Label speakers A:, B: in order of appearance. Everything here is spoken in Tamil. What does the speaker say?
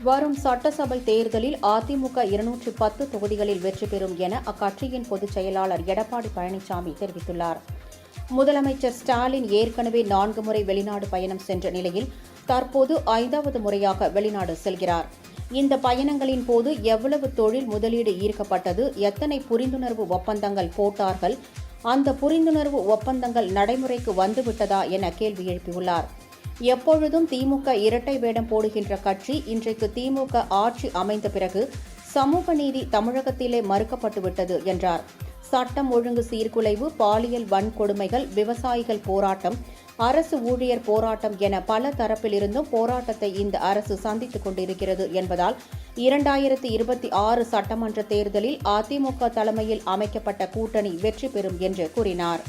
A: வரும் சட்டசபை தேர்தலில் அதிமுக 210 தொகுதிகளில் வெற்றி பெறும் என அக்கட்சியின் பொதுச் செயலாளர் எடப்பாடி பழனிசாமி தெரிவித்துள்ளார். முதலமைச்சர் ஸ்டாலின் ஏற்கனவே 4 முறை வெளிநாடு பயணம் சென்ற நிலையில் தற்போது 5வது முறையாக வெளிநாடு செல்கிறார். இந்த பயணங்களின் போது எவ்வளவு தொழில் முதலீடு ஈர்க்கப்பட்டது, எத்தனை புரிந்துணர்வு ஒப்பந்தங்கள் போட்டார்கள், அந்த புரிந்துணர்வு ஒப்பந்தங்கள் நடைமுறைக்கு வந்துவிட்டதா என கேள்வி எழுப்பியுள்ளார். எப்பொழுதும் திமுக இரட்டை வேடம் போடுகின்ற கட்சி இன்றைக்கு திமுக ஆட்சி அமைந்த பிறகு சமூக நீதி தமிழகத்திலே மறுக்கப்பட்டுவிட்டது என்றார். சட்டம் ஒழுங்கு சீர்குலைவு, பாலியல் வன்கொடுமைகள், விவசாயிகள் போராட்டம், அரசு ஊழியர் போராட்டம் என பல தரப்பிலிருந்தும் போராட்டத்தை இந்த அரசு சந்தித்துக் கொண்டிருக்கிறது என்பதால் 2026 சட்டமன்ற தேர்தலில் அதிமுக தலைமையில் அமைக்கப்பட்ட கூட்டணி வெற்றி பெறும் என்று கூறினார்.